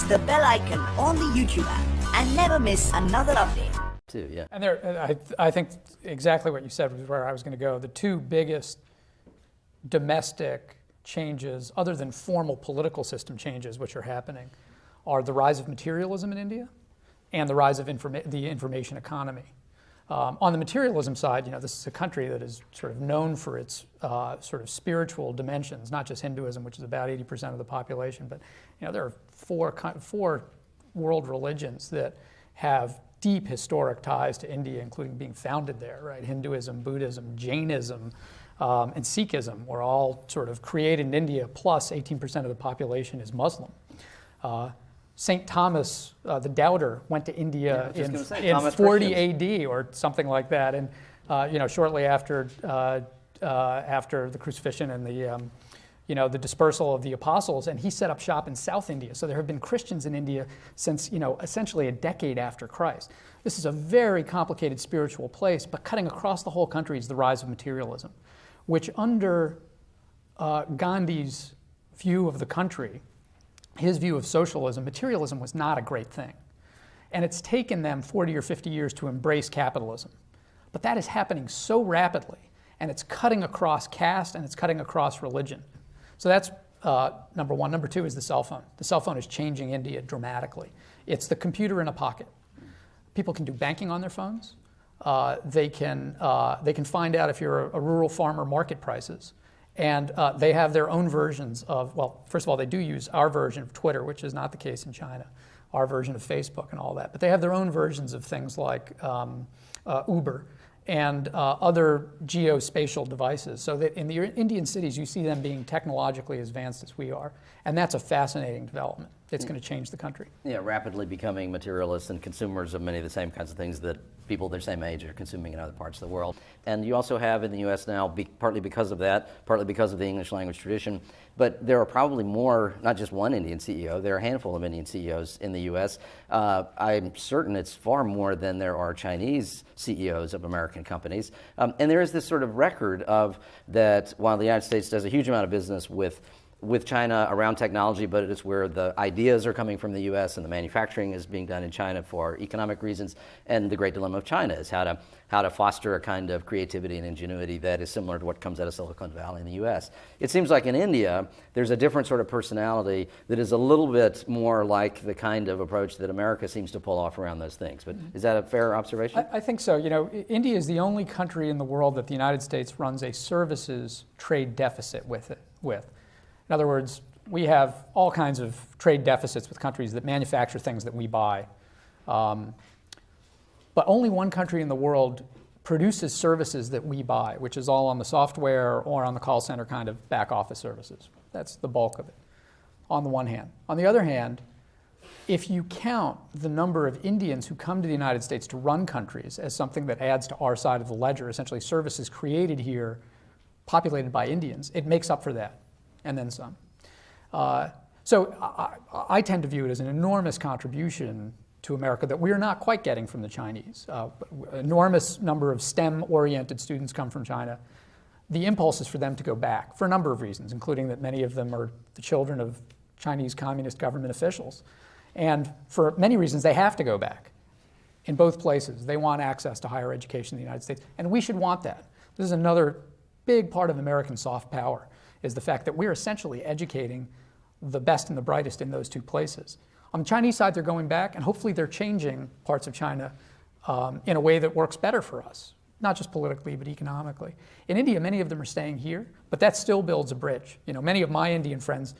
press the bell icon on the YouTube app and never miss another update. Too, yeah. And I think exactly what you said was where I was going to go. The two biggest domestic changes, other than formal political system changes which are happening, are the rise of materialism in India and the rise of the information economy. On the materialism side, this is a country that is sort of known for its sort of spiritual dimensions, not just Hinduism, which is about 80% of the population, but there are four world religions that have deep historic ties to India, including being founded there, right? Hinduism, Buddhism, Jainism, and Sikhism were all sort of created in India, plus 18% of the population is Muslim. St. Thomas, the Doubter, went to India in 40 AD or something like that, and shortly after the crucifixion and the dispersal of the apostles, and he set up shop in South India. So there have been Christians in India since essentially a decade after Christ. This is a very complicated spiritual place, but cutting across the whole country is the rise of materialism, which under Gandhi's view of the country, his view of socialism, materialism was not a great thing. And it's taken them 40 or 50 years to embrace capitalism. But that is happening so rapidly, and it's cutting across caste and it's cutting across religion. So that's number one. Number two is the cell phone. The cell phone is changing India dramatically. It's the computer in a pocket. People can do banking on their phones. They can find out if you're a rural farmer market prices. And they have their own versions of, well, first of all, they do use our version of Twitter, which is not the case in China, our version of Facebook and all that. But they have their own versions of things like Uber and other geospatial devices. So that in the Indian cities, you see them being technologically as advanced as we are. And that's a fascinating development. It's going to change the country. Yeah, rapidly becoming materialists and consumers of many of the same kinds of things that people their same age are consuming in other parts of the world. And you also have in the U.S. now, partly because of that, partly because of the English language tradition, but there are probably more, not just one Indian CEO, there are a handful of Indian CEOs in the U.S. I'm certain it's far more than there are Chinese CEOs of American companies. And there is this sort of record of that while the United States does a huge amount of business with China around technology, but it's where the ideas are coming from the U.S. and the manufacturing is being done in China for economic reasons. And the great dilemma of China is how to foster a kind of creativity and ingenuity that is similar to what comes out of Silicon Valley in the U.S. It seems like in India, there's a different sort of personality that is a little bit more like the kind of approach that America seems to pull off around those things. But is that a fair observation? I think so. India is the only country in the world that the United States runs a services trade deficit with. In other words, we have all kinds of trade deficits with countries that manufacture things that we buy. But only one country in the world produces services that we buy, which is all on the software or on the call center kind of back office services. That's the bulk of it, on the one hand. On the other hand, if you count the number of Indians who come to the United States to run countries as something that adds to our side of the ledger, essentially services created here, populated by Indians, it makes up for that. And then some. So I tend to view it as an enormous contribution to America that we're not quite getting from the Chinese. Enormous number of STEM-oriented students come from China. The impulse is for them to go back for a number of reasons, including that many of them are the children of Chinese communist government officials. And for many reasons, they have to go back. In both places, they want access to higher education in the United States. And we should want that. This is another big part of American soft power, is the fact that we're essentially educating the best and the brightest in those two places. On the Chinese side, they're going back, and hopefully they're changing parts of China in a way that works better for us, not just politically, but economically. In India, many of them are staying here, but that still builds a bridge. Many of my Indian friends